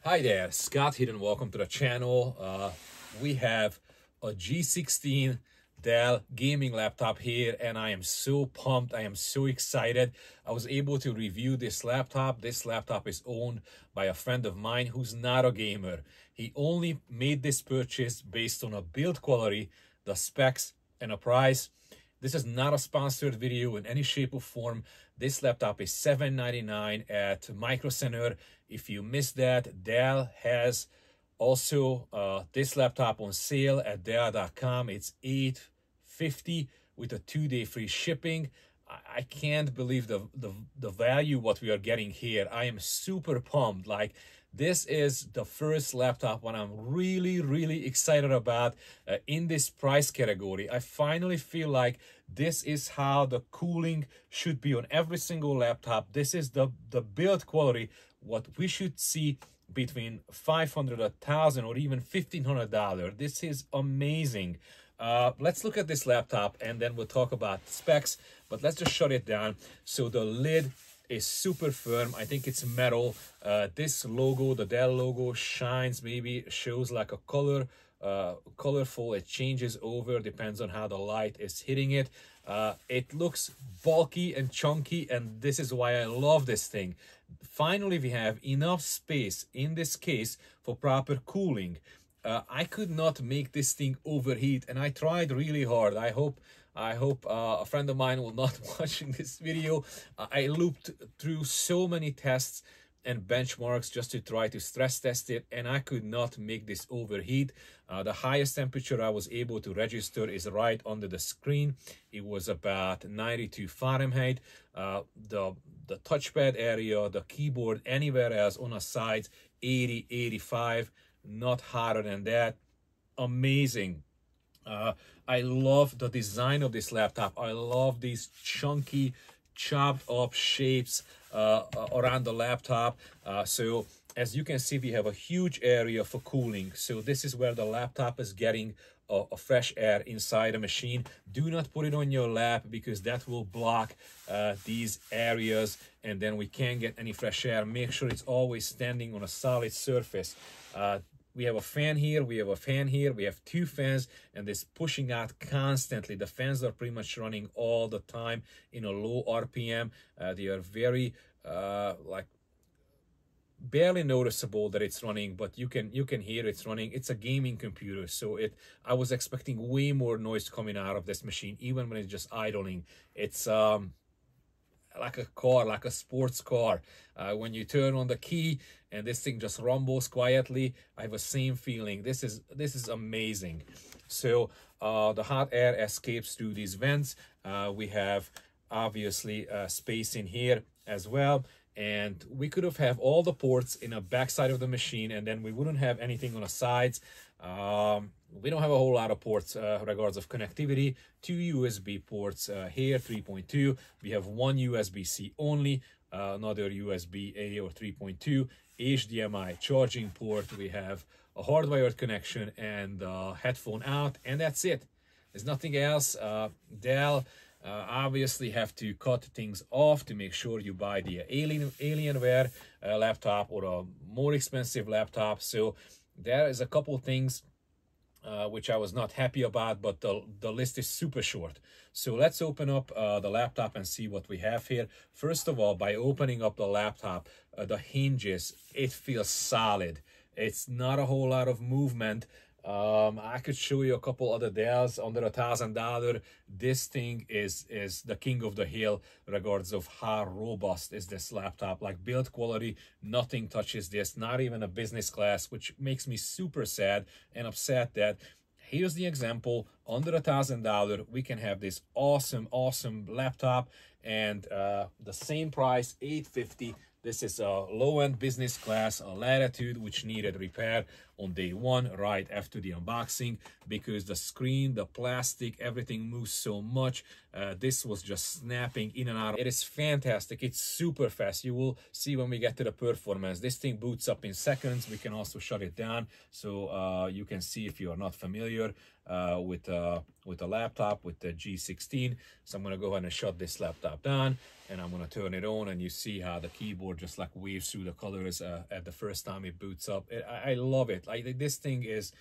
Hi there, Scott here and welcome to the channel. We have a G16 Dell gaming laptop here and I am so pumped. I am so excited. I was able to review this laptop. This laptop is owned by a friend of mine who's not a gamer. He only made this purchase based on a build quality, the specs, and a price. This is not a sponsored video in any shape or form. This laptop is $799 at Micro Center. If you missed that, Dell has also this laptop on sale at Dell.com. It's $850 with a 2-day free shipping. I can't believe the value what we are getting here. I am super pumped. Like, this is the first laptop what I'm really excited about in this price category. I finally feel like this is how the cooling should be on every single laptop. This is the build quality what we should see between $500, $1,000, or even $1,500. This is amazing. Let's look at this laptop and then we'll talk about specs, but let's just shut it down. So the lid is super firm. I think it's metal. This logo, the Dell logo, shines, maybe shows like a colorful. It changes over, depends on how the light is hitting it. It looks bulky and chunky, and this is why I love this thing. Finally, we have enough space in this case for proper cooling. I could not make this thing overheat, and I tried really hard. I hope a friend of mine will not watching this video. I looped through so many tests and benchmarks just to try to stress test it, and I could not make this overheat. The highest temperature I was able to register is right under the screen. It was about 92 Fahrenheit. The touchpad area, the keyboard, anywhere else on the sides, 80, 85, not hotter than that. Amazing. I love the design of this laptop. I love these chunky, chopped up shapes around the laptop. So as you can see, we have a huge area for cooling. So this is where the laptop is getting a fresh air inside the machine. Do not put it on your lap because that will block these areas and then we can't get any fresh air. Make sure it's always standing on a solid surface. We have a fan here, we have a fan here, we have two fans, and this pushing out constantly. The fans are pretty much running all the time in a low RPM. They are very like barely noticeable that it's running, but you can hear it's running. It's a gaming computer, so I was expecting way more noise coming out of this machine, even when it's just idling. It's like a car, like a sports car. When you turn on the key and this thing just rumbles quietly, I have the same feeling. This is amazing. So the hot air escapes through these vents. We have obviously space in here as well, and we could have all the ports in the backside of the machine, and then we wouldn't have anything on the sides. We don't have a whole lot of ports regards of connectivity. 2 USB ports here, 3.2. We have one USB-C only, another USB-A or 3.2, HDMI charging port. We have a hardwired connection and headphone out, and that's it. There's nothing else. Dell obviously have to cut things off to make sure you buy the Alienware laptop or a more expensive laptop. So there is a couple things which I was not happy about, but the list is super short. So let's open up the laptop and see what we have here. First of all, by opening up the laptop, the hinges, it feels solid. It's not a whole lot of movement. I could show you a couple other Dells under $1,000. This thing is the king of the hill regards of how robust is this laptop. Like, build quality, nothing touches this, not even a business class, which makes me super sad and upset that here's the example. Under $1,000 we can have this awesome laptop, and the same price, $850. This is a low-end business class, a Latitude, which needed repair on day one, right after the unboxing, because the screen, the plastic, everything moves so much. This was just snapping in and out. It is fantastic. It's super fast. You will see when we get to the performance. This thing boots up in seconds. We can also shut it down, so you can see if you are not familiar. with a laptop with the G16. So I'm gonna go ahead and shut this laptop down, and I'm gonna turn it on, and you see how the keyboard just like waves through the colors at the first time it boots up. I love it. Like, this thing is,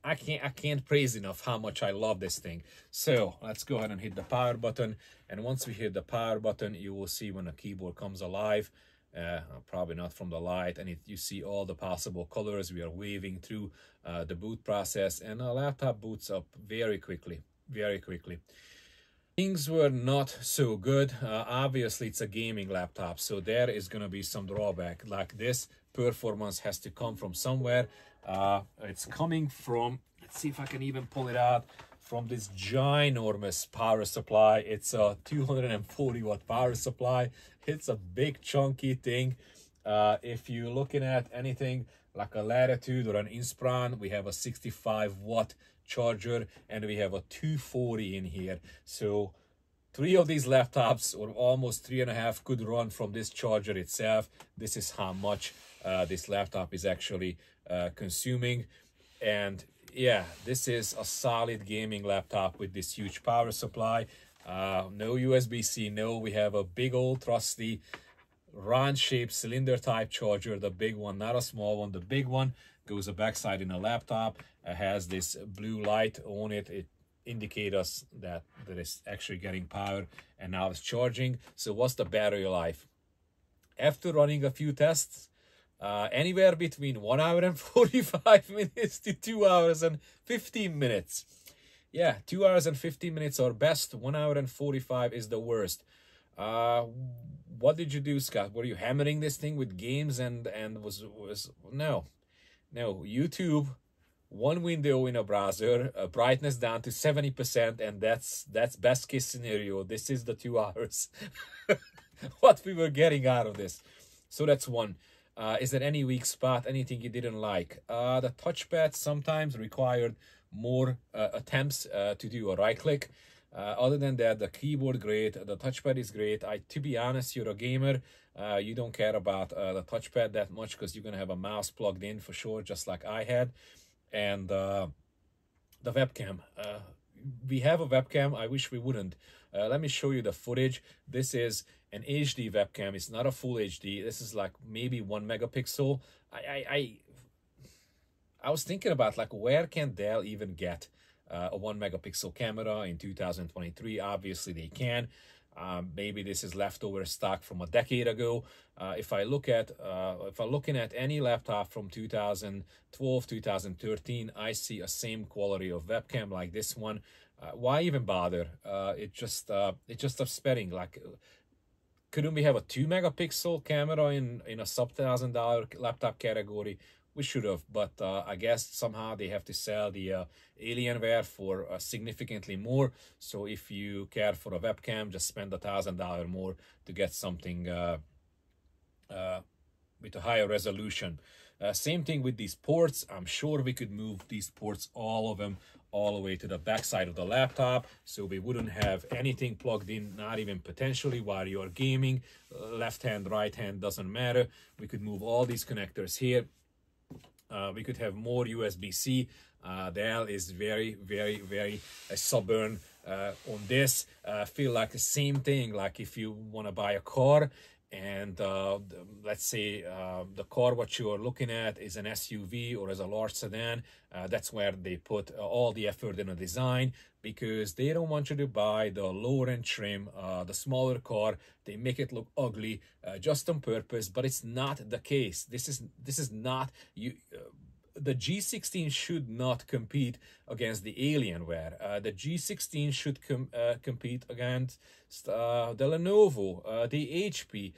I can't praise enough how much I love this thing. So let's go ahead and hit the power button, and once we hit the power button, you will see when the keyboard comes alive. Probably not from the light, and you see all the possible colors. We are waving through the boot process, and the laptop boots up very quickly, very quickly. Things were not so good. Obviously, it's a gaming laptop, so there is going to be some drawback. Like, this performance has to come from somewhere. It's coming from, let's see if I can even pull it out, from this ginormous power supply. It's a 240 watt power supply. It's a big chunky thing. If you're looking at anything like a Latitude or an Inspiron, we have a 65 watt charger, and we have a 240 in here. So 3 of these laptops, or almost 3.5, could run from this charger itself. This is how much this laptop is actually consuming. And yeah, this is a solid gaming laptop with this huge power supply. No USB-C, no. We have a big old trusty round-shaped cylinder type charger, the big one, not a small one. The big one goes the backside in a laptop. Has this blue light on it. It indicates us that it's actually getting power, and now it's charging. So what's the battery life? After running a few tests, anywhere between 1 hour and 45 minutes to 2 hours and 15 minutes. Yeah, 2 hours and 15 minutes are best. 1 hour and 45 is the worst. What did you do, Scott? Were you hammering this thing with games and was no. YouTube, one window in a browser, brightness down to 70%, and that's best case scenario. This is the 2 hours. What we were getting out of this. So that's one. Is there any weak spot, anything you didn't like? The touchpad sometimes required more attempts to do a right click. Other than that, the keyboard great, the touchpad is great. To be honest, you're a gamer, you don't care about the touchpad that much, because you're gonna have a mouse plugged in for sure, just like I had. And the webcam, we have a webcam. I wish we wouldn't. Let me show you the footage. This is an HD webcam. It's not a full HD. This is like maybe 1 megapixel. I was thinking about, like, where can Dell even get a 1 megapixel camera in 2023? Obviously they can. Maybe this is leftover stock from a decade ago. If I'm looking at any laptop from 2012, 2013, I see a same quality of webcam like this one. Why even bother? It just stops spending. Like, couldn't we have a 2 megapixel camera in a sub $1,000 laptop category? We should have, but I guess somehow they have to sell the Alienware for significantly more. So if you care for a webcam, just spend $1,000 more to get something with a higher resolution. Same thing with these ports. I'm sure we could move these ports, all of them, all the way to the back side of the laptop, so we wouldn't have anything plugged in, not even potentially while you're gaming. Left hand, right hand, doesn't matter. We could move all these connectors here. We could have more USB-C. Dell is very, very, very stubborn on this. Feel like the same thing, like if you want to buy a car, and let's say the car what you are looking at is an SUV or as a large sedan, that's where they put all the effort in the design, because they don't want you to buy the lower end trim, the smaller car. They make it look ugly just on purpose, but it's not the case. This is not you. The G16 should not compete against the Alienware. The G16 should compete against the Lenovo, the HP,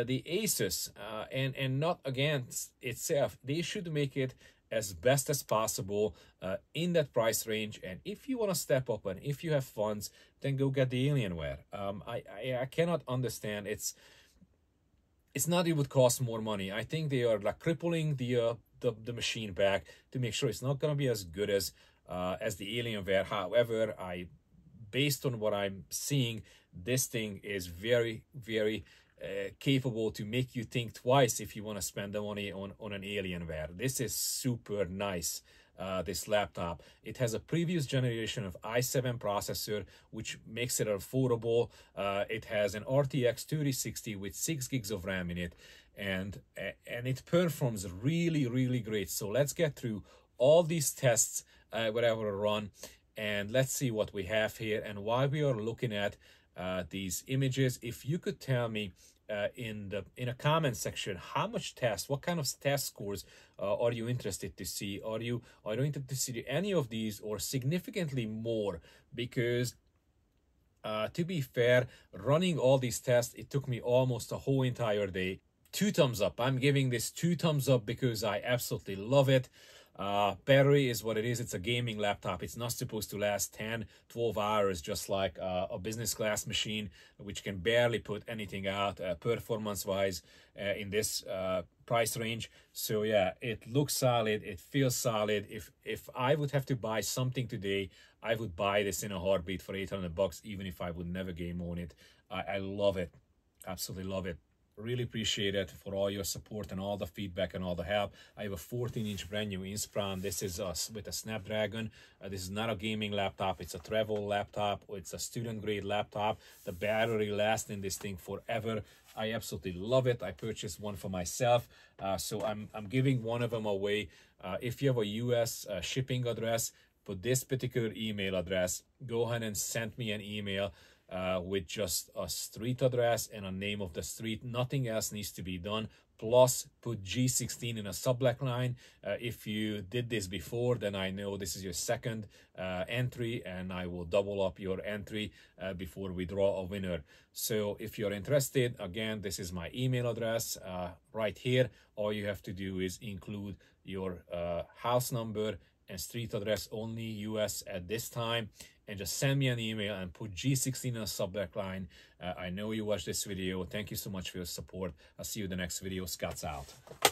the Asus, and not against itself. They should make it as best as possible in that price range. And if you want to step up and if you have funds, then go get the Alienware. I cannot understand. It's not it would cost more money. I think they are like crippling the machine back to make sure it's not going to be as good as the Alienware. However, based on what I'm seeing, this thing is very, very capable to make you think twice if you want to spend the money on an Alienware. This is super nice. this laptop. It has a previous generation of i7 processor, which makes it affordable. It has an RTX 3060 with 6 gigs of RAM in it, and it performs really great. So let's get through all these tests whatever run, and let's see what we have here. And while we are looking at these images, if you could tell me in a comment section how much what kind of test scores are you interested to see? Are you interested to see any of these or significantly more? Because to be fair, running all these tests, it took me almost a whole entire day. 2 thumbs up. I'm giving this 2 thumbs up because I absolutely love it. Battery is what it is. It's a gaming laptop. It's not supposed to last 10-12 hours, just like a business class machine, which can barely put anything out performance wise in this price range. So yeah, it looks solid, it feels solid. If I would have to buy something today, I would buy this in a heartbeat for 800 bucks, even if I would never game on it. I love it, absolutely love it. Really appreciate it for all your support and all the feedback and all the help. I have a 14-inch brand new Inspiron. This is with a Snapdragon. This is not a gaming laptop. It's a travel laptop. It's a student-grade laptop. The battery lasts in this thing forever. I absolutely love it. I purchased one for myself, so I'm giving one of them away. If you have a US shipping address, put this particular email address. Go ahead and send me an email with just a street address and a name of the street. Nothing else needs to be done. Plus, put G16 in a subject line. If you did this before, then I know this is your second entry, and I will double up your entry before we draw a winner. So if you're interested, again, this is my email address right here. All you have to do is include your house number and street address, only US at this time, and just send me an email and put G16 in a subject line. I know you watched this video. Thank you so much for your support. I'll see you in the next video. Scott's out.